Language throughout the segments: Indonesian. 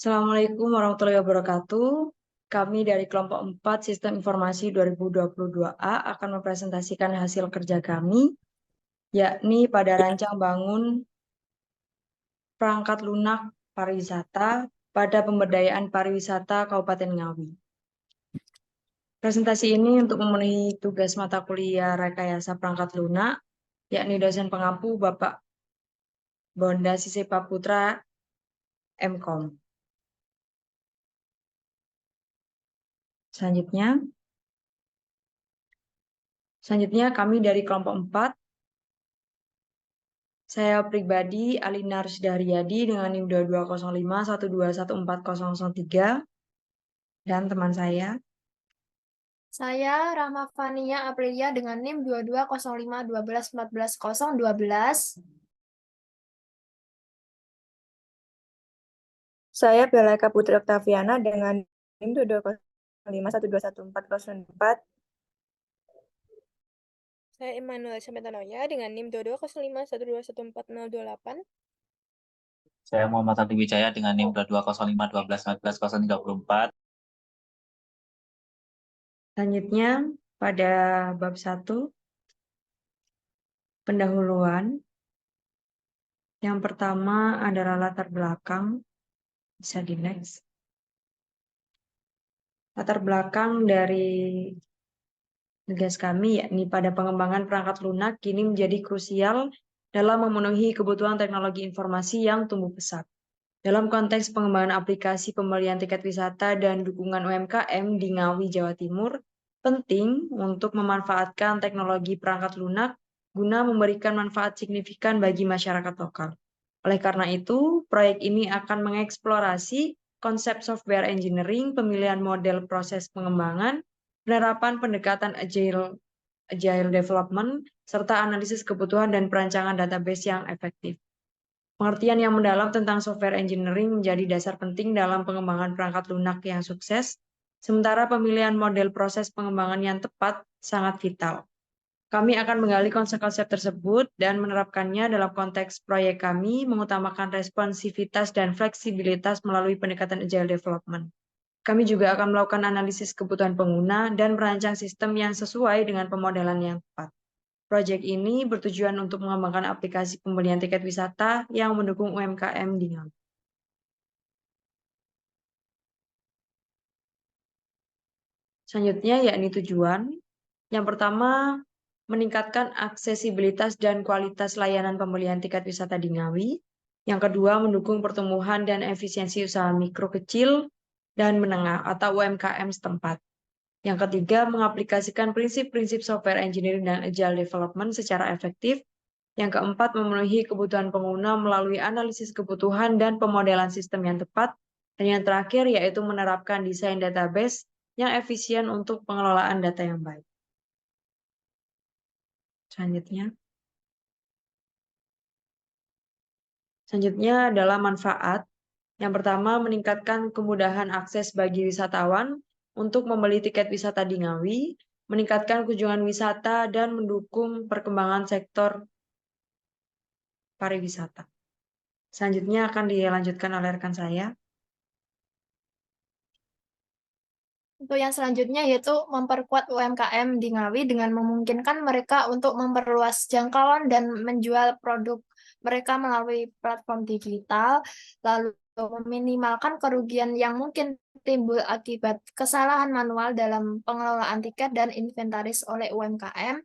Assalamualaikum warahmatullahi wabarakatuh. Kami dari kelompok 4 Sistem Informasi 2022A akan mempresentasikan hasil kerja kami, yakni pada rancang bangun perangkat lunak pariwisata pada pemberdayaan pariwisata Kabupaten Ngawi. Presentasi ini untuk memenuhi tugas mata kuliah Rekayasa Perangkat Lunak, yakni dosen pengampu Bapak Bonda Sisipa Putra, MKOM. Selanjutnya kami dari kelompok 4, saya pribadi Alina Rusdahriyadi dengan NIM 2205121403 dan teman saya. Saya Rahma Fania Aprilia dengan NIM 220512141012. Saya Belaika Putri Oktaviana dengan NIM 2205121404. Saya Immanuel Sametanoya dengan NIM 2205121408. Saya Muhammad Ali Wijaya dengan NIM 220512141034. Selanjutnya pada bab 1, pendahuluan. Yang pertama adalah latar belakang. Bisa di next. Latar belakang dari tugas kami yakni pada pengembangan perangkat lunak kini menjadi krusial dalam memenuhi kebutuhan teknologi informasi yang tumbuh pesat. Dalam konteks pengembangan aplikasi pembelian tiket wisata dan dukungan UMKM di Ngawi, Jawa Timur, penting untuk memanfaatkan teknologi perangkat lunak guna memberikan manfaat signifikan bagi masyarakat lokal. Oleh karena itu, proyek ini akan mengeksplorasi konsep software engineering, pemilihan model proses pengembangan, penerapan pendekatan agile development, serta analisis kebutuhan dan perancangan database yang efektif. Pengertian yang mendalam tentang software engineering menjadi dasar penting dalam pengembangan perangkat lunak yang sukses, sementara pemilihan model proses pengembangan yang tepat sangat vital. Kami akan menggali konsep-konsep tersebut dan menerapkannya dalam konteks proyek kami, mengutamakan responsivitas dan fleksibilitas melalui pendekatan agile development. Kami juga akan melakukan analisis kebutuhan pengguna dan merancang sistem yang sesuai dengan pemodelan yang tepat. Proyek ini bertujuan untuk mengembangkan aplikasi pembelian tiket wisata yang mendukung UMKM di Ngawi. Selanjutnya yakni tujuan. Yang pertama, meningkatkan aksesibilitas dan kualitas layanan pembelian tiket wisata di Ngawi. Yang kedua, mendukung pertumbuhan dan efisiensi usaha mikro kecil dan menengah atau UMKM setempat. Yang ketiga, mengaplikasikan prinsip-prinsip software engineering dan agile development secara efektif. Yang keempat, memenuhi kebutuhan pengguna melalui analisis kebutuhan dan pemodelan sistem yang tepat. Dan yang terakhir, yaitu menerapkan desain database yang efisien untuk pengelolaan data yang baik. Selanjutnya adalah manfaat. Yang pertama, meningkatkan kemudahan akses bagi wisatawan untuk membeli tiket wisata di Ngawi, meningkatkan kunjungan wisata, dan mendukung perkembangan sektor pariwisata. Selanjutnya akan dilanjutkan oleh rekan saya. Untuk yang selanjutnya yaitu memperkuat UMKM di Ngawi dengan memungkinkan mereka untuk memperluas jangkauan dan menjual produk mereka melalui platform digital, lalu meminimalkan kerugian yang mungkin timbul akibat kesalahan manual dalam pengelolaan tiket dan inventaris oleh UMKM.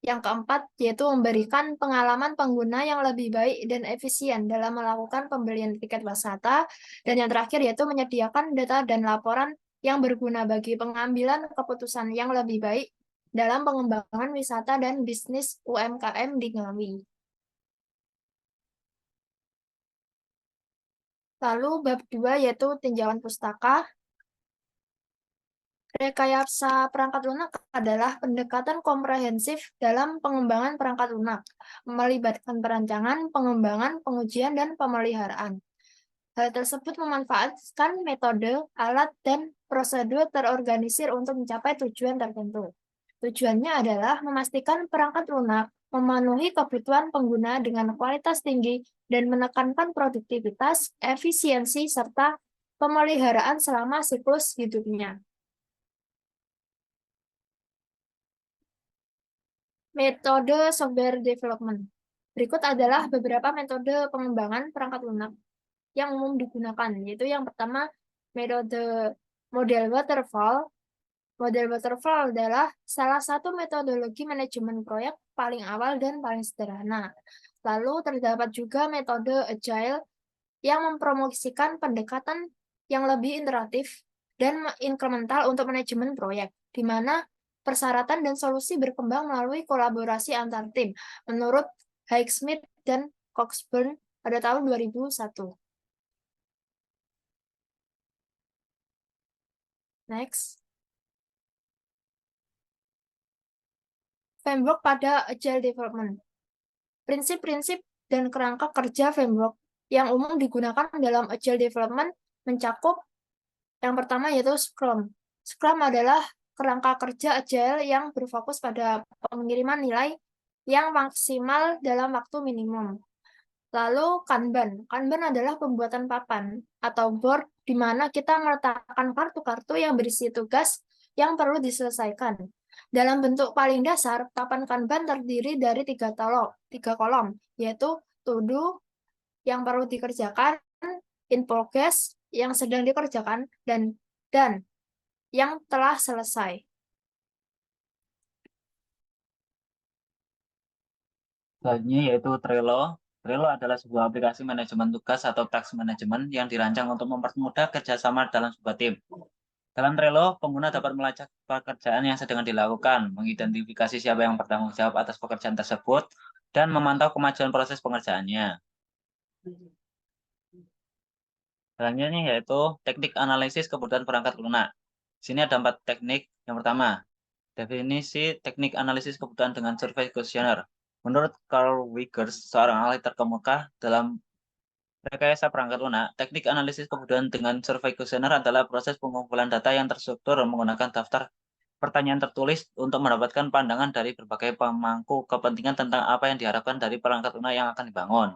Yang keempat, yaitu memberikan pengalaman pengguna yang lebih baik dan efisien dalam melakukan pembelian tiket wisata. Dan yang terakhir, yaitu menyediakan data dan laporan yang berguna bagi pengambilan keputusan yang lebih baik dalam pengembangan wisata dan bisnis UMKM di Ngawi. Lalu bab 2 yaitu tinjauan pustaka. Rekayasa perangkat lunak adalah pendekatan komprehensif dalam pengembangan perangkat lunak, melibatkan perancangan, pengembangan, pengujian, dan pemeliharaan. Hal tersebut memanfaatkan metode, alat, dan prosedur terorganisir untuk mencapai tujuan tertentu. Tujuannya adalah memastikan perangkat lunak memenuhi kebutuhan pengguna dengan kualitas tinggi dan menekankan produktivitas, efisiensi, serta pemeliharaan selama siklus hidupnya. Metode software development. Berikut adalah beberapa metode pengembangan perangkat lunak yang umum digunakan, yaitu yang pertama metode model waterfall. Model waterfall adalah salah satu metodologi manajemen proyek paling awal dan paling sederhana. Lalu terdapat juga metode agile yang mempromosikan pendekatan yang lebih interaktif dan inkremental untuk manajemen proyek, di mana persyaratan dan solusi berkembang melalui kolaborasi antar tim, menurut Highsmith dan Coxburn pada tahun 2001. Next. Framework pada Agile Development. Prinsip-prinsip dan kerangka kerja framework yang umum digunakan dalam Agile Development mencakup yang pertama yaitu Scrum. Scrum adalah kerangka kerja Agile yang berfokus pada pengiriman nilai yang maksimal dalam waktu minimum. Lalu Kanban. Kanban adalah pembuatan papan atau board di mana kita meletakkan kartu-kartu yang berisi tugas yang perlu diselesaikan. Dalam bentuk paling dasar, papan Kanban terdiri dari tiga kolom, yaitu to do yang perlu dikerjakan, in progress yang sedang dikerjakan, dan yang telah selesai. Selanjutnya yaitu Trello. Trello adalah sebuah aplikasi manajemen tugas atau task management yang dirancang untuk mempermudah kerjasama dalam sebuah tim. Dalam Trello, pengguna dapat melacak pekerjaan yang sedang dilakukan, mengidentifikasi siapa yang bertanggung jawab atas pekerjaan tersebut, dan memantau kemajuan proses pengerjaannya. Selanjutnya yaitu teknik analisis kebutuhan perangkat lunak. Di sini ada 4 teknik. Yang pertama, definisi teknik analisis kebutuhan dengan survei kuesioner. Menurut Carl Wiggers, seorang ahli terkemuka dalam rekayasa perangkat lunak, teknik analisis kebutuhan dengan survei kuesioner adalah proses pengumpulan data yang terstruktur menggunakan daftar pertanyaan tertulis untuk mendapatkan pandangan dari berbagai pemangku kepentingan tentang apa yang diharapkan dari perangkat lunak yang akan dibangun.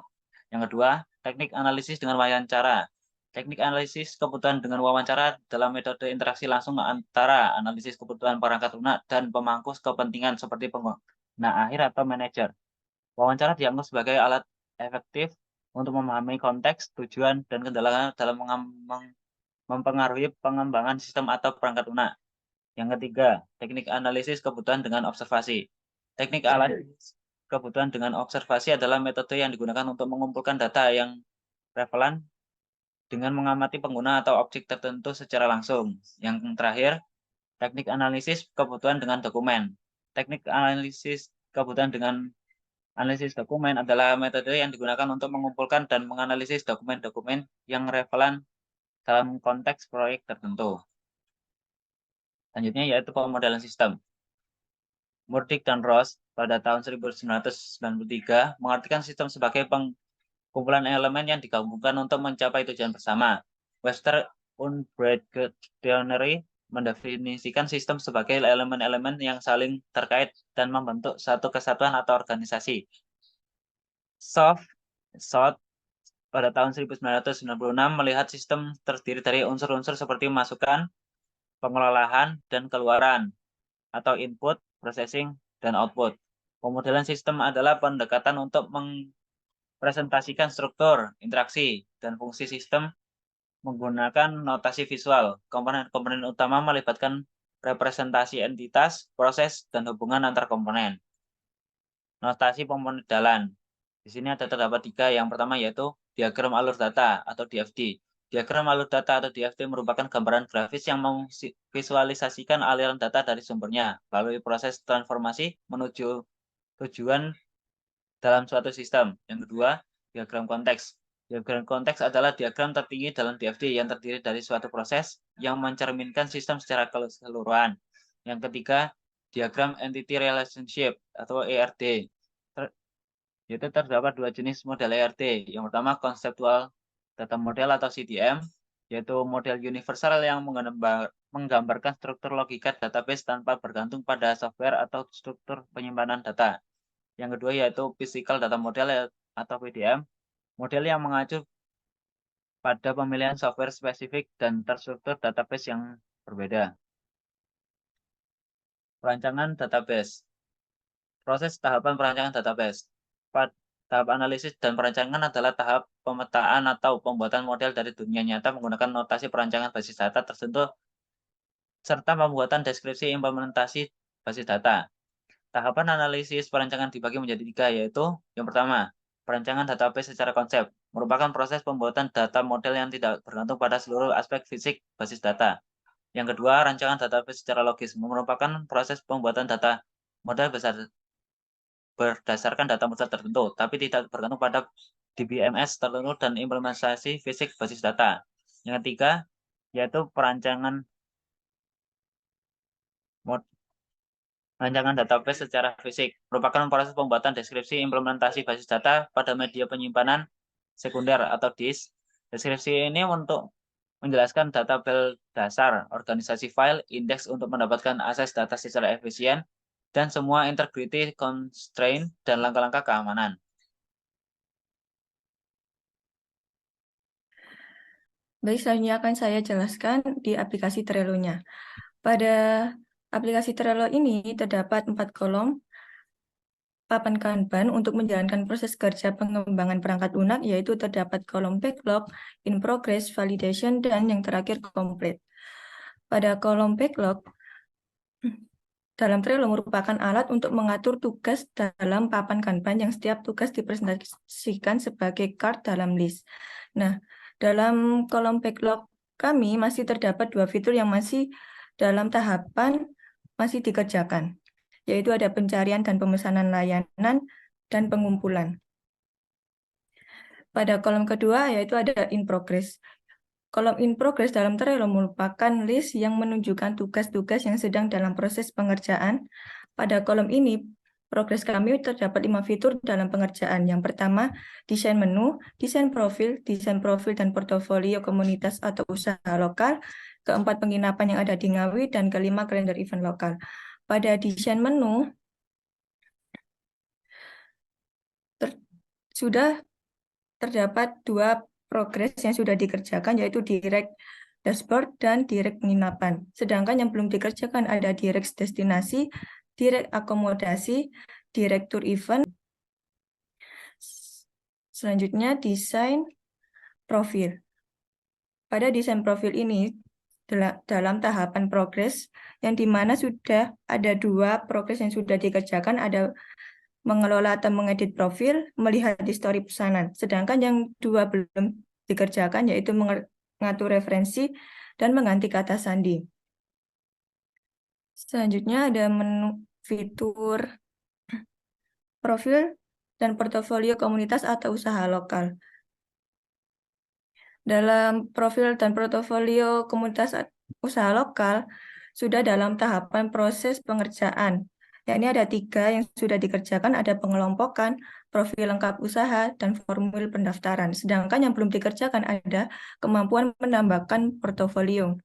Yang kedua, teknik analisis dengan wawancara. Teknik analisis kebutuhan dengan wawancara dalam metode interaksi langsung antara analisis kebutuhan perangkat lunak dan pemangku kepentingan seperti pengguna akhir atau manajer. Wawancara dianggap sebagai alat efektif untuk memahami konteks, tujuan, dan kendala dalam mempengaruhi pengembangan sistem atau perangkat lunak. Yang ketiga, teknik analisis kebutuhan dengan observasi. Teknik analisis kebutuhan dengan observasi adalah metode yang digunakan untuk mengumpulkan data yang relevan dengan mengamati pengguna atau objek tertentu secara langsung. Yang terakhir, teknik analisis kebutuhan dengan dokumen. Teknik analisis kebutuhan dengan analisis dokumen adalah metode yang digunakan untuk mengumpulkan dan menganalisis dokumen-dokumen yang relevan dalam konteks proyek tertentu. Selanjutnya yaitu pemodelan sistem. Murdyk dan Ross pada tahun 1993 mengartikan sistem sebagai kumpulan elemen yang digabungkan untuk mencapai tujuan bersama. Webster Unbreakable Dictionary mendefinisikan sistem sebagai elemen-elemen yang saling terkait dan membentuk satu kesatuan atau organisasi. Soft pada tahun 1996 melihat sistem terdiri dari unsur-unsur seperti masukan, pengelolaan, dan keluaran, atau input, processing, dan output. Pemodelan sistem adalah pendekatan untuk presentasikan struktur, interaksi, dan fungsi sistem menggunakan notasi visual. Komponen-komponen utama melibatkan representasi entitas, proses, dan hubungan antar komponen. Notasi pemodelan. Di sini terdapat 3. Yang pertama yaitu diagram alur data atau DFD. Diagram alur data atau DFD merupakan gambaran grafis yang memvisualisasikan aliran data dari sumbernya melalui proses transformasi menuju tujuan dalam suatu sistem. Yang kedua, diagram konteks. Diagram konteks adalah diagram tertinggi dalam DFD yang terdiri dari suatu proses yang mencerminkan sistem secara keseluruhan. Yang ketiga, diagram entity relationship atau ERD. Yaitu terdapat 2 jenis model ERD. Yang pertama, conceptual data model atau CDM, yaitu model universal yang menggambarkan struktur logika database tanpa bergantung pada software atau struktur penyimpanan data. Yang kedua yaitu physical data model atau PDM, model yang mengacu pada pemilihan software spesifik dan terstruktur database yang berbeda. Perancangan database. Proses tahapan perancangan database. Tahap analisis dan perancangan adalah tahap pemetaan atau pembuatan model dari dunia nyata menggunakan notasi perancangan basis data tertentu serta pembuatan deskripsi implementasi basis data. Tahapan analisis perancangan dibagi menjadi 3, yaitu yang pertama, perancangan database secara konsep, merupakan proses pembuatan data model yang tidak bergantung pada seluruh aspek fisik basis data. Yang kedua, rancangan database secara logis, merupakan proses pembuatan data model berdasarkan data model tertentu, tapi tidak bergantung pada DBMS tertentu dan implementasi fisik basis data. Yang ketiga, yaitu rancangan database secara fisik, merupakan proses pembuatan deskripsi implementasi basis data pada media penyimpanan sekunder atau disk. Deskripsi ini untuk menjelaskan tabel dasar, organisasi file, indeks untuk mendapatkan akses data secara efisien, dan semua integrity constraint dan langkah-langkah keamanan. Baik, selanjutnya akan saya jelaskan di aplikasi Trello-nya. Pada aplikasi Trello ini terdapat 4 kolom papan Kanban untuk menjalankan proses kerja pengembangan perangkat lunak, yaitu terdapat kolom backlog, in progress, validation, dan yang terakhir complete. Pada kolom backlog, dalam Trello merupakan alat untuk mengatur tugas dalam papan Kanban yang setiap tugas dipresentasikan sebagai card dalam list. Nah, dalam kolom backlog kami masih terdapat 2 fitur yang masih dalam tahapan masih dikerjakan, yaitu ada pencarian dan pemesanan layanan dan pengumpulan. Pada kolom kedua yaitu ada in progress. Kolom in progress dalam Trello merupakan list yang menunjukkan tugas-tugas yang sedang dalam proses pengerjaan. Pada kolom ini, progres kami terdapat 5 fitur dalam pengerjaan. Yang pertama, desain menu, desain profil dan portofolio komunitas atau usaha lokal. Keempat, penginapan yang ada di Ngawi. Dan kelima, kalender event lokal. Pada desain menu, sudah terdapat 2 progres yang sudah dikerjakan, yaitu direct dashboard dan direct penginapan. Sedangkan yang belum dikerjakan ada direct destinasi, direct akomodasi, direct tour event. Selanjutnya desain profil. Pada desain profil ini dalam tahapan progres yang dimana sudah ada 2 progres yang sudah dikerjakan, ada mengelola atau mengedit profil, melihat histori pesanan. Sedangkan yang 2 belum dikerjakan, yaitu mengatur referensi dan mengganti kata sandi. Selanjutnya ada menu fitur profil dan portofolio komunitas atau usaha lokal. Dalam profil dan portofolio komunitas usaha lokal sudah dalam tahapan proses pengerjaan. Yakni ada 3 yang sudah dikerjakan, ada pengelompokan, profil lengkap usaha, dan formulir pendaftaran. Sedangkan yang belum dikerjakan ada kemampuan menambahkan portofolio.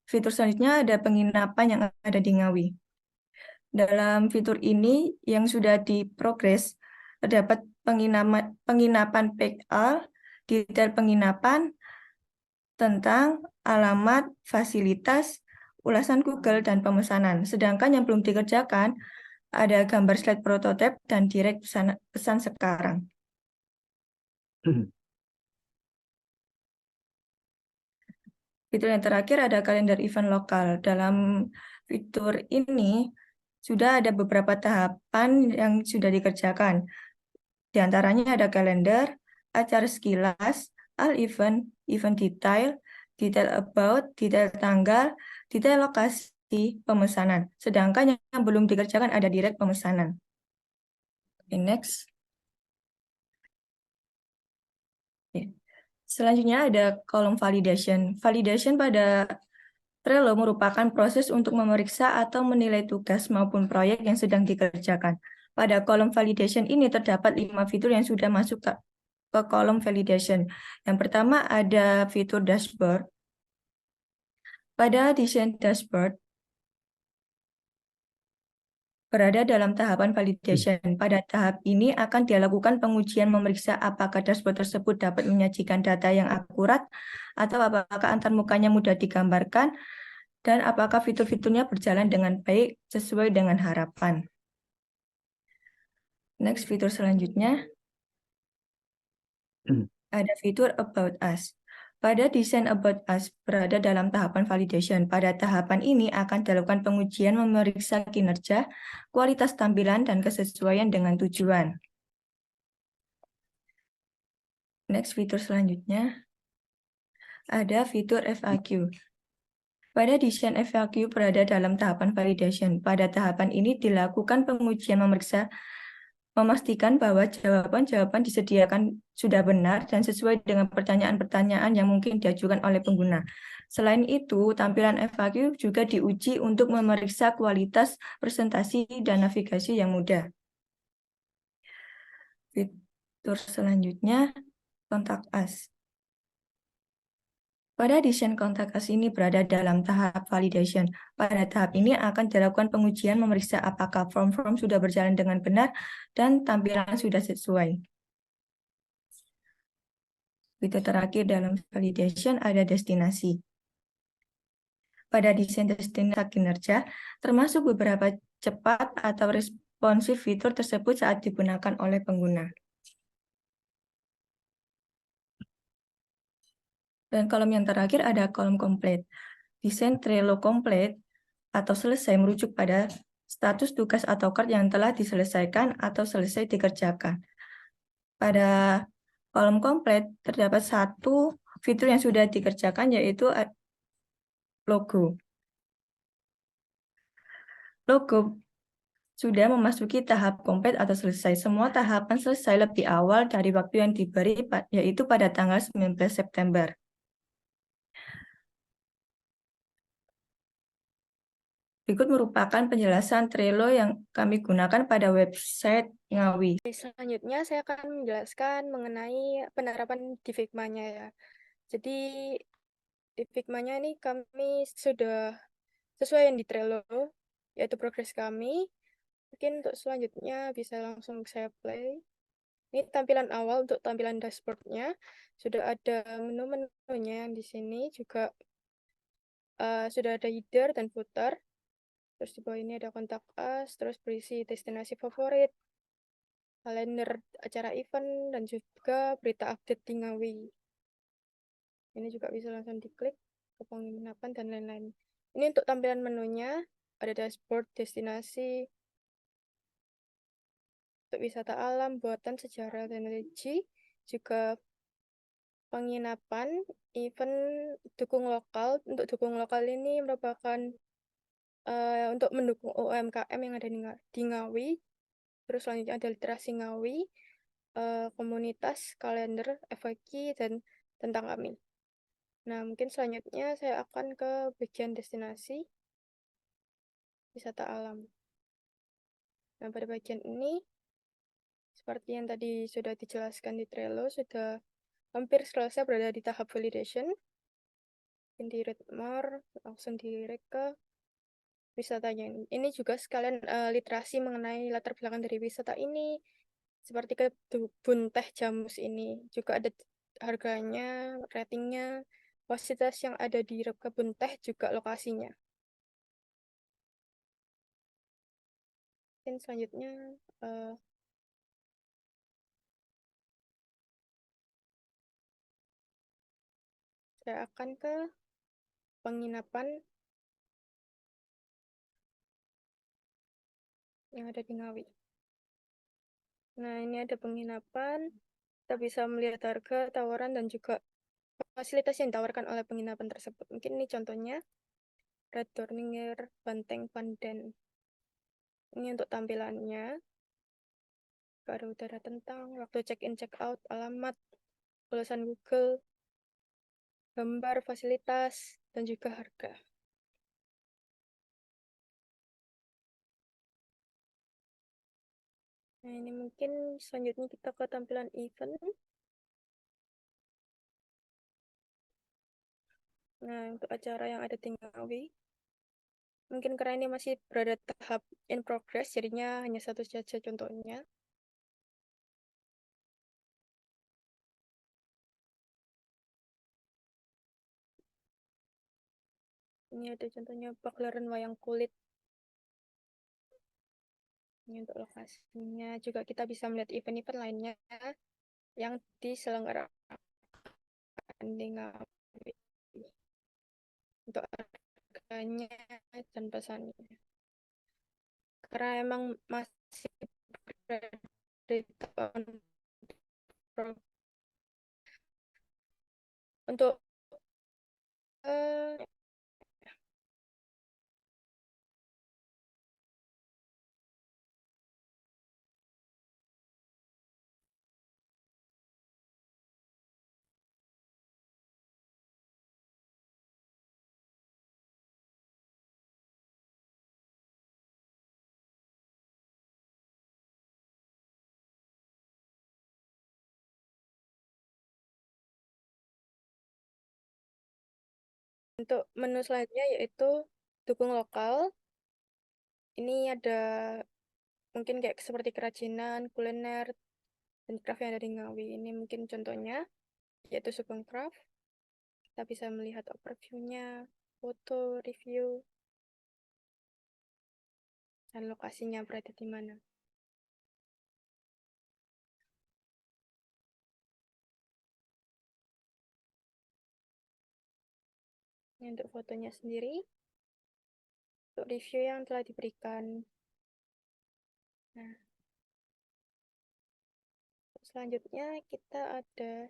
Fitur selanjutnya ada penginapan yang ada di Ngawi. Dalam fitur ini yang sudah diprogres, terdapat penginapan PKL, detail penginapan, tentang alamat, fasilitas, ulasan Google, dan pemesanan. Sedangkan yang belum dikerjakan, ada gambar slide prototipe dan direct pesan sekarang. Fitur yang terakhir ada kalender event lokal. Dalam fitur ini sudah ada beberapa tahapan yang sudah dikerjakan. Di antaranya ada kalender, acara sekilas, all event, event detail, detail about, detail tanggal, detail lokasi, pemesanan. Sedangkan yang belum dikerjakan ada direct pemesanan. Okay, next. Okay. Selanjutnya ada kolom validation. Validation pada Trello merupakan proses untuk memeriksa atau menilai tugas maupun proyek yang sedang dikerjakan. Pada kolom validation ini terdapat 5 fitur yang sudah masuk ke kolom validation. Yang pertama ada fitur dashboard. Pada desain dashboard, berada dalam tahapan validation. Pada tahap ini akan dilakukan pengujian memeriksa apakah dashboard tersebut dapat menyajikan data yang akurat atau apakah antarmukanya mudah digambarkan dan apakah fitur-fiturnya berjalan dengan baik sesuai dengan harapan. Next, fitur selanjutnya ada fitur About Us. Pada desain About Us berada dalam tahapan validation. Pada tahapan ini akan dilakukan pengujian memeriksa kinerja, kualitas tampilan, dan kesesuaian dengan tujuan. Next, fitur selanjutnya ada fitur FAQ. Pada desain FAQ berada dalam tahapan validation. Pada tahapan ini dilakukan pengujian memastikan bahwa jawaban-jawaban disediakan sudah benar dan sesuai dengan pertanyaan-pertanyaan yang mungkin diajukan oleh pengguna. Selain itu, tampilan FAQ juga diuji untuk memeriksa kualitas presentasi dan navigasi yang mudah. Fitur selanjutnya, Contact Us. Pada desain Contact Us ini berada dalam tahap validation. Pada tahap ini akan dilakukan pengujian memeriksa apakah form-form sudah berjalan dengan benar dan tampilan sudah sesuai. Fitur terakhir dalam validation ada destinasi. Pada desain destinasi kinerja, termasuk beberapa cepat atau responsif fitur tersebut saat digunakan oleh pengguna. Dan kolom yang terakhir ada kolom komplit. Desain Trello komplit atau selesai merujuk pada status tugas atau card yang telah diselesaikan atau selesai dikerjakan. Pada kolom komplit terdapat satu fitur yang sudah dikerjakan, yaitu logo. Logo sudah memasuki tahap komplit atau selesai. Semua tahapan selesai lebih awal dari waktu yang diberi, yaitu pada tanggal 19 September. Berikut merupakan penjelasan Trello yang kami gunakan pada website Ngawi. Selanjutnya saya akan menjelaskan mengenai penerapan di Figma-nya ya. Jadi di Figma-nya ini kami sudah sesuai yang di Trello, yaitu progres kami. Mungkin untuk selanjutnya bisa langsung saya play. Ini tampilan awal untuk tampilan dashboard-nya. Sudah ada menu-menunya yang di sini juga sudah ada header dan footer. Terus di bawah ini ada kontak us, terus berisi destinasi favorit, kalender acara event, dan juga berita update di Ngawi. Ini juga bisa langsung diklik ke penginapan dan lain-lain. Ini untuk tampilan menunya, ada dashboard, destinasi, untuk wisata alam, buatan, sejarah, dan religi, juga penginapan, event, dukung lokal. Untuk dukung lokal ini merupakan untuk mendukung UMKM yang ada di Ngawi. Terus selanjutnya ada literasi Ngawi, komunitas, kalender, FAQ, dan tentang kami. Nah, mungkin selanjutnya saya akan ke bagian destinasi wisata alam. Nah, pada bagian ini, seperti yang tadi sudah dijelaskan di Trello, sudah hampir selesai berada di tahap validation. Di read more, langsung direct ke wisatanya. Ini juga sekalian literasi mengenai latar belakang dari wisata ini, seperti kebun teh Jamus ini. Juga ada harganya, ratingnya, fasilitas yang ada di kebun teh, juga lokasinya. Mungkin selanjutnya saya akan ke penginapan yang ada di Ngawi. Nah, ini ada penginapan. Kita bisa melihat harga, tawaran, dan juga fasilitas yang ditawarkan oleh penginapan tersebut. Mungkin ini contohnya, Red Dorninger Banteng Pandan. Ini untuk tampilannya. Ada udara tentang, waktu check-in, check-out, alamat, tulisan Google, gambar, fasilitas, dan juga harga. Nah, ini mungkin selanjutnya kita ke tampilan event. Nah, untuk acara yang ada di Ngawi, Mungkin karena ini masih berada tahap in progress, jadinya hanya satu saja contohnya. Ini ada contohnya pagelaran wayang kulit. Ini untuk lokasinya. Juga kita bisa melihat event-event lainnya yang diselenggarakan di Ngawi. Untuk harganya dan pesannya. Karena emang masih berada di tahun untuk untuk menu selanjutnya yaitu dukung lokal. Ini ada mungkin kayak seperti kerajinan, kuliner, dan craft yang ada di Ngawi. Ini mungkin contohnya, yaitu Sugeng Craft. Kita bisa melihat overview-nya, foto, review, dan lokasinya berada di mana. Ini untuk fotonya sendiri, untuk review yang telah diberikan. Nah, selanjutnya kita ada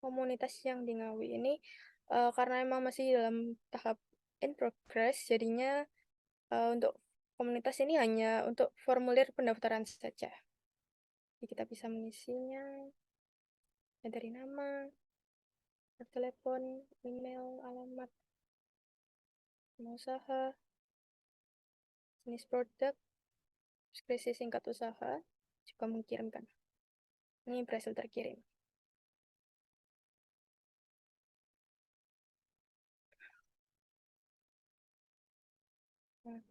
komunitas yang di Ngawi ini karena emang masih dalam tahap in progress, jadinya untuk komunitas ini hanya untuk formulir pendaftaran saja. Jadi kita bisa mengisinya dari nama, nomor telepon, email, alamat, nama usaha, jenis produk, deskripsi singkat usaha, juga mengirimkan. Ini berhasil terkirim. Nah,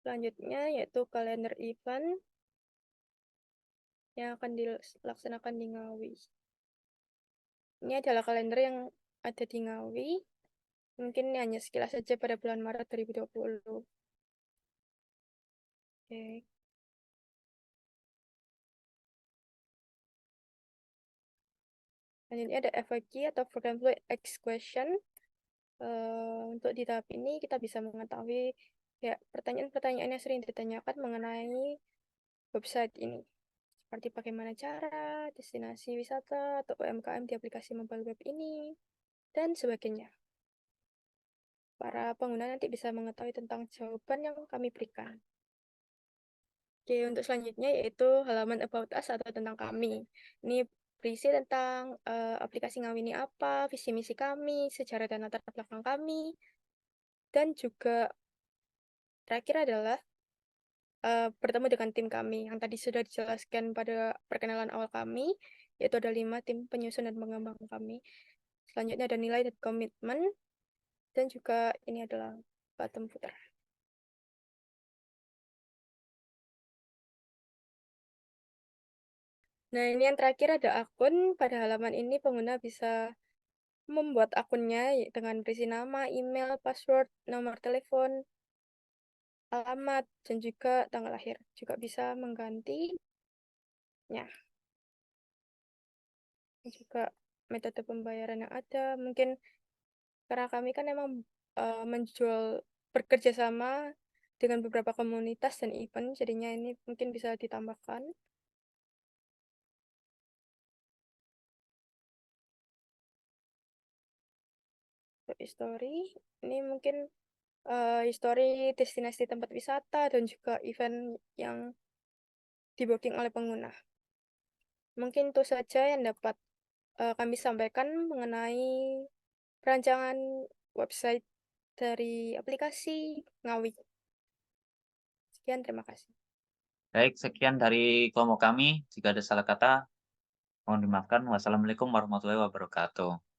selanjutnya yaitu kalender event yang akan dilaksanakan di Ngawi. Ini adalah kalender yang ada di Ngawi. Mungkin hanya sekilas saja pada bulan Maret 2020. Oke. Selanjutnya ada FAQ atau Frequently Asked Question. Untuk di tahap ini kita bisa mengetahui ya pertanyaan-pertanyaan yang sering ditanyakan mengenai website ini. Seperti bagaimana cara, destinasi wisata, atau UMKM di aplikasi mobile web ini, dan sebagainya. Para pengguna nanti bisa mengetahui tentang jawaban yang kami berikan. Oke, untuk selanjutnya yaitu halaman About Us atau tentang kami. Ini berisi tentang aplikasi Ngawi ini apa, visi misi kami, sejarah dan latar belakang kami, dan juga terakhir adalah bertemu dengan tim kami yang tadi sudah dijelaskan pada perkenalan awal kami, yaitu ada 5 tim penyusun dan pengembang kami. Selanjutnya ada nilai dan komitmen, dan juga ini adalah bottom footer. Nah, ini yang terakhir ada akun. Pada halaman ini pengguna bisa membuat akunnya dengan berisi nama, email, password, nomor telepon, alamat, dan juga tanggal lahir. Juga bisa menggantinya. Dan juga metode pembayaran yang ada. Mungkin karena kami kan emang menjual bekerja sama dengan beberapa komunitas dan event, jadinya ini mungkin bisa ditambahkan. History, ini mungkin history destinasi tempat wisata dan juga event yang di-booking oleh pengguna. Mungkin itu saja yang dapat kami sampaikan mengenai perancangan website dari aplikasi Ngawi. Sekian, terima kasih. Baik, sekian dari kelompok kami. Jika ada salah kata, mohon dimaafkan. Wassalamualaikum warahmatullahi wabarakatuh.